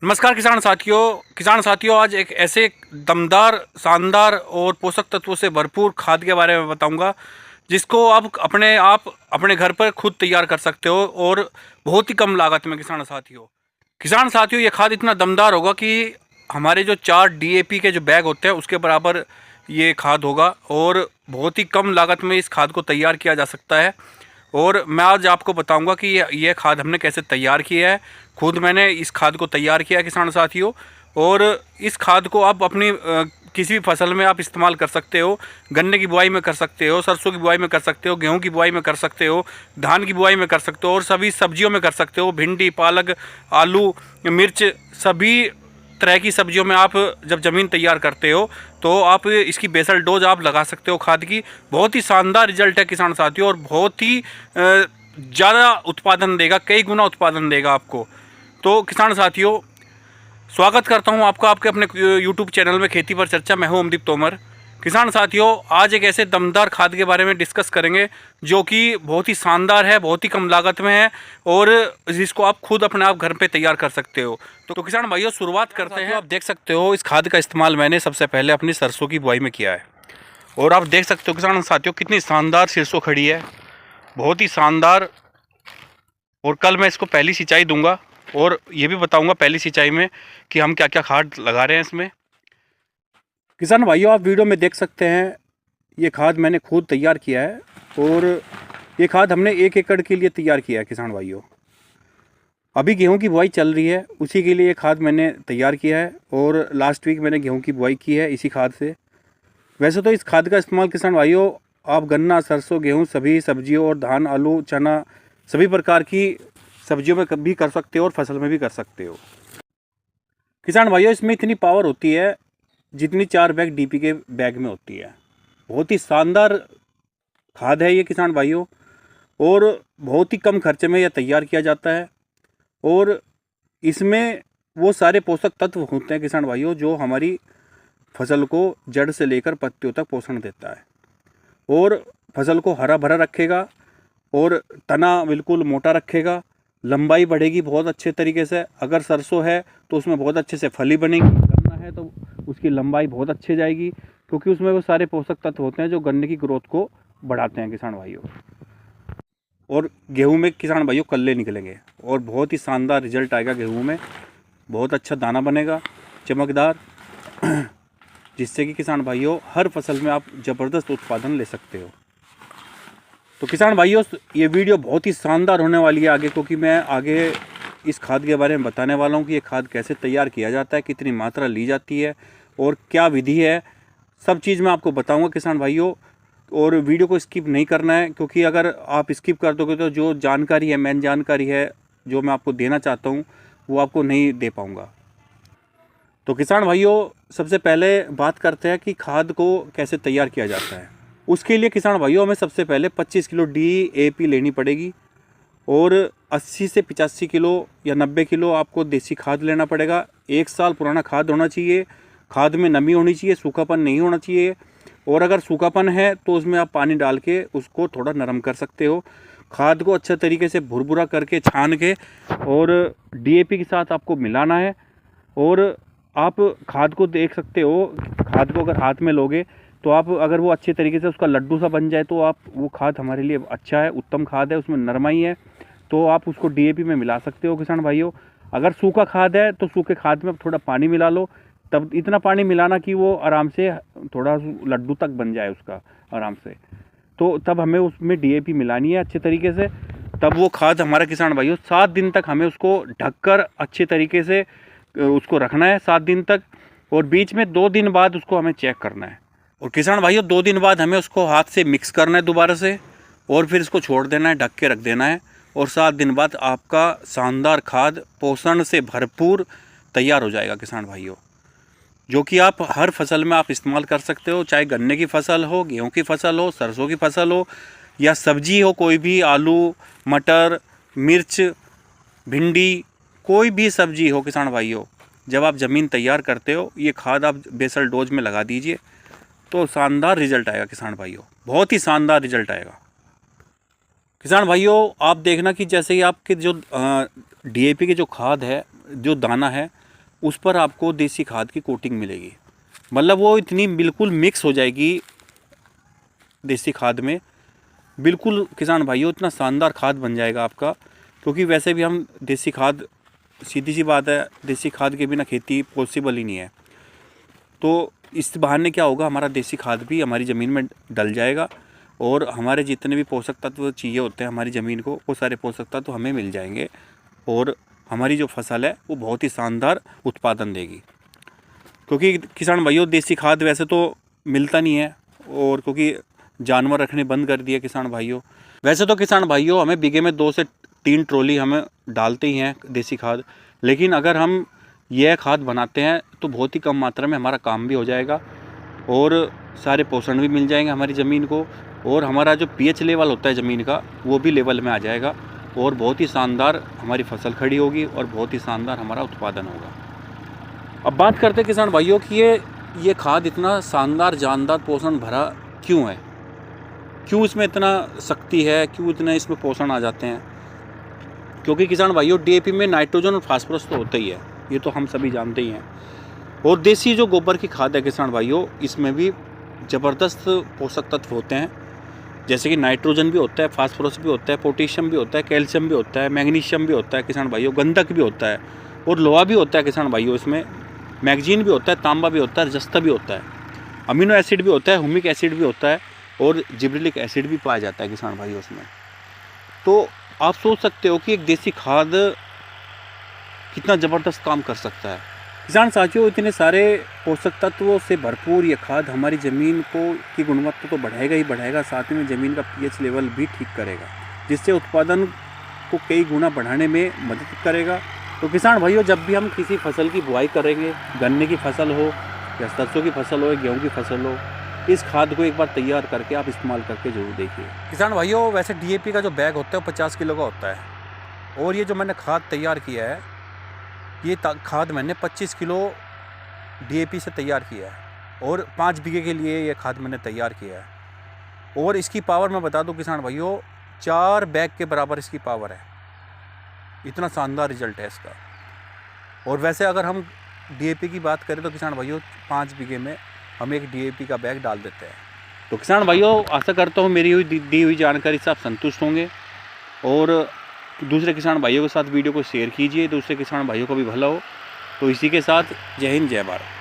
नमस्कार किसान साथियों आज एक ऐसे दमदार शानदार और पोषक तत्वों से भरपूर खाद के बारे में बताऊंगा जिसको आप अपने घर पर खुद तैयार कर सकते हो और बहुत ही कम लागत में। किसान साथियों ये खाद इतना दमदार होगा कि हमारे जो 4 डीएपी के जो बैग होते हैं उसके बराबर ये खाद होगा और बहुत ही कम लागत में इस खाद को तैयार किया जा सकता है। और मैं आज आपको बताऊंगा कि ये खाद हमने कैसे तैयार किया है। खुद मैंने इस खाद को तैयार किया है किसान साथियों। और इस खाद को आप अपनी किसी भी फसल में आप इस्तेमाल कर सकते हो। गन्ने की बुआई में कर सकते हो, सरसों की बुआई में कर सकते हो, गेहूं की बुआई में कर सकते हो, धान की बुआई में कर सकते हो और सभी सब्जियों में कर सकते हो। भिंडी, पालक, आलू, मिर्च, सभी तरह की सब्जियों में आप जब ज़मीन तैयार करते हो तो आप इसकी बेसल डोज आप लगा सकते हो खाद की। बहुत ही शानदार रिजल्ट है किसान साथियों और बहुत ही ज़्यादा उत्पादन देगा, कई गुना उत्पादन देगा आपको। तो किसान साथियों स्वागत करता हूं आपका आपके अपने यूट्यूब चैनल में खेती पर चर्चा। मैं हूं अमदीप तोमर। किसान साथियों आज एक ऐसे दमदार खाद के बारे में डिस्कस करेंगे जो कि बहुत ही शानदार है, बहुत ही कम लागत में है और जिसको आप खुद अपने आप घर पे तैयार कर सकते हो। तो किसान भाइयों शुरुआत करते हैं। आप देख सकते हो इस खाद का इस्तेमाल मैंने सबसे पहले अपनी सरसों की बुआई में किया है और आप देख सकते हो किसान साथियों कितनी शानदार सरसों खड़ी है, बहुत ही शानदार। और कल मैं इसको पहली सिंचाई दूंगा और ये भी बताऊंगा पहली सिंचाई में कि हम क्या क्या खाद लगा रहे हैं इसमें। किसान भाइयों आप वीडियो में देख सकते हैं ये खाद मैंने खुद तैयार किया है और ये खाद हमने 1 एकड़ के लिए तैयार किया है किसान भाइयों। अभी गेहूं की बुआई चल रही है, उसी के लिए ये खाद मैंने तैयार किया है और लास्ट वीक मैंने गेहूं की बुआई की है इसी खाद से। वैसे तो इस खाद का इस्तेमाल किसान भाइयों आप गन्ना, सरसों, गेहूं सभी सब्जियों और धान, आलू, चना सभी प्रकार की सब्जियों में भी कर सकते हो और फसल में भी कर सकते हो। किसान भाइयों इसमें इतनी पावर होती है जितनी 4 बैग डीपी के बैग में होती है। बहुत ही शानदार खाद है ये किसान भाइयों और बहुत ही कम खर्चे में यह तैयार किया जाता है और इसमें वो सारे पोषक तत्व होते हैं किसान भाइयों जो हमारी फसल को जड़ से लेकर पत्तियों तक पोषण देता है और फसल को हरा भरा रखेगा और तना बिल्कुल मोटा रखेगा। लंबाई बढ़ेगी बहुत अच्छे तरीके से। अगर सरसों है तो उसमें बहुत अच्छे से फली बनेगी, गन्ना है तो उसकी लंबाई बहुत अच्छे जाएगी क्योंकि उसमें वो सारे पोषक तत्व होते हैं जो गन्ने की ग्रोथ को बढ़ाते हैं किसान भाइयों। और गेहूं में किसान भाइयों कल्ले निकलेंगे और बहुत ही शानदार रिजल्ट आएगा गेहूं में। बहुत अच्छा दाना बनेगा चमकदार जिससे कि किसान भाइयों हर फसल में आप ज़बरदस्त उत्पादन ले सकते हो। तो किसान भाइयों ये वीडियो बहुत ही शानदार होने वाली है आगे, क्योंकि मैं आगे इस खाद के बारे में बताने वाला हूँ कि ये खाद कैसे तैयार किया जाता है, कितनी मात्रा ली जाती है और क्या विधि है। सब चीज़ मैं आपको बताऊँगा किसान भाइयों और वीडियो को स्किप नहीं करना है क्योंकि अगर आप स्किप कर दोगे तो जो जानकारी है, मेन जानकारी है जो मैं आपको देना चाहता हूँ वो आपको नहीं दे पाऊँगा। तो किसान भाइयों सबसे पहले बात करते हैं कि खाद को कैसे तैयार किया जाता है। उसके लिए किसान भाइयों हमें सबसे पहले 25 किलो डीएपी लेनी पड़ेगी और 80 से 85 किलो या 90 किलो आपको देसी खाद लेना पड़ेगा। 1 साल पुराना खाद होना चाहिए, खाद में नमी होनी चाहिए, सूखापन नहीं होना चाहिए और अगर सूखापन है तो उसमें आप पानी डाल के उसको थोड़ा नरम कर सकते हो। खाद को अच्छे तरीके से भुरभुरा करके छान के और डीएपी के साथ आपको मिलाना है और आप खाद को देख सकते हो। खाद को अगर हाथ में लोगे तो आप अगर वो अच्छे तरीके से उसका लड्डू सा बन जाए तो आप वो खाद हमारे लिए अच्छा है, उत्तम खाद है, उसमें नरमाई है तो आप उसको डीएपी में मिला सकते हो किसान भाइयों। अगर सूखा खाद है तो सूखे खाद में थोड़ा पानी मिला लो, तब इतना पानी मिलाना कि वो आराम से थोड़ा लड्डू तक बन जाए उसका आराम से। तो तब हमें उसमें डीएपी मिलानी है अच्छे तरीके से। तब वो खाद हमारा किसान भाइयों 7 दिन तक हमें उसको ढककर अच्छे तरीके से उसको रखना है 7 दिन तक और बीच में 2 दिन बाद उसको हमें चेक करना है। और किसान भाइयों 2 दिन बाद हमें उसको हाथ से मिक्स करना है दोबारा से और फिर इसको छोड़ देना है, ढक के रख देना है और 7 दिन बाद आपका शानदार खाद पोषण से भरपूर तैयार हो जाएगा किसान भाइयों, जो कि आप हर फसल में आप इस्तेमाल कर सकते हो। चाहे गन्ने की फसल हो, गेहूं की फसल हो, सरसों की फसल हो या सब्जी हो, कोई भी आलू, मटर, मिर्च, भिंडी, कोई भी सब्जी हो किसान भाइयों, जब आप ज़मीन तैयार करते हो ये खाद आप बेसल डोज में लगा दीजिए तो शानदार रिजल्ट आएगा किसान भाइयों, बहुत ही शानदार रिजल्ट आएगा। किसान भाइयों आप देखना कि जैसे ही आपके जो डीएपी के जो खाद है, जो दाना है उस पर आपको देसी खाद की कोटिंग मिलेगी। मतलब वो इतनी बिल्कुल मिक्स हो जाएगी देसी खाद में, बिल्कुल किसान भाइयों इतना शानदार खाद बन जाएगा आपका। क्योंकि वैसे भी हम देसी खाद, सीधी सी बात है, देसी खाद के बिना खेती पॉसिबल ही नहीं है। तो इस बहाने क्या होगा, हमारा देसी खाद भी हमारी ज़मीन में डल जाएगा और हमारे जितने भी पोषक तत्व चाहिए होते हैं हमारी ज़मीन को, वो सारे पोषक तत्व हमें मिल जाएंगे और हमारी जो फसल है वो बहुत ही शानदार उत्पादन देगी। क्योंकि किसान भाइयों देसी खाद वैसे तो मिलता नहीं है, और क्योंकि जानवर रखने बंद कर दिए किसान भाइयों। वैसे तो किसान भाइयों हमें बीघे में 2 से 3 ट्रॉली हमें डालते ही हैं देसी खाद, लेकिन अगर हम यह खाद बनाते हैं तो बहुत ही कम मात्रा में हमारा काम भी हो जाएगा और सारे पोषण भी मिल जाएंगे हमारी ज़मीन को, और हमारा जो पीएच लेवल होता है ज़मीन का वो भी लेवल में आ जाएगा और बहुत ही शानदार हमारी फसल खड़ी होगी और बहुत ही शानदार हमारा उत्पादन होगा। अब बात करते हैं किसान भाइयों कि ये खाद इतना शानदार जानदार पोषण भरा क्यों है, क्यों इसमें इतना शक्ति है, क्यों इतने इसमें पोषण आ जाते हैं। क्योंकि किसान भाइयों डीएपी में नाइट्रोजन और फास्फोरस तो होता ही है, ये तो हम सभी जानते ही हैं। और देसी जो गोबर की खाद है किसान भाइयों, इसमें भी ज़बरदस्त पोषक तत्व होते हैं, जैसे कि नाइट्रोजन भी होता है, फास्फोरस भी होता है, पोटेशियम भी होता है, कैल्शियम भी होता है, मैग्नीशियम भी होता है किसान भाइयों, गंधक भी होता है और लोहा भी होता है किसान भाइयों। इसमें मैग्नीज भी होता है, तांबा भी होता है, जस्ता भी होता है, अमीनो एसिड भी होता है, हुमिक एसिड भी होता है और जिब्रेलिक एसिड भी पाया जाता है किसान भाइयों उसमें। तो आप सोच सकते हो कि एक देसी खाद कितना ज़बरदस्त काम कर सकता है। किसान साथियों, इतने सारे पोषक तत्वों से भरपूर ये खाद हमारी ज़मीन को की गुणवत्ता तो बढ़ाएगा ही बढ़ाएगा, साथ में ज़मीन का पीएच लेवल भी ठीक करेगा, जिससे उत्पादन को कई गुना बढ़ाने में मदद करेगा। तो किसान भाइयों, जब भी हम किसी फसल की बुआई करेंगे, गन्ने की फसल हो या सरसों की फसल हो या गेहूँ की फसल हो, इस खाद को एक बार तैयार करके आप इस्तेमाल करके जरूर देखिए। किसान भाइयों, वैसे डीएपी का जो बैग होता है वो 50 किलो का होता है, और ये जो मैंने खाद तैयार किया है, ये खाद मैंने 25 किलो डीएपी से तैयार किया है और 5 बीघे के लिए ये खाद मैंने तैयार किया है। और इसकी पावर मैं बता दूं किसान भाइयों, 4 बैग के बराबर इसकी पावर है। इतना शानदार रिजल्ट है इसका। और वैसे अगर हम डीएपी की बात करें तो किसान भाइयों 5 बीघे में हम एक डीएपी का बैग डाल देते हैं। तो किसान भाइयों, आशा करता हूँ मेरी दी हुई जानकारी से आप संतुष्ट होंगे और दूसरे किसान भाइयों के साथ वीडियो को शेयर कीजिए, दूसरे किसान भाइयों को भी भला हो। तो इसी के साथ जय हिंद, जय भारत।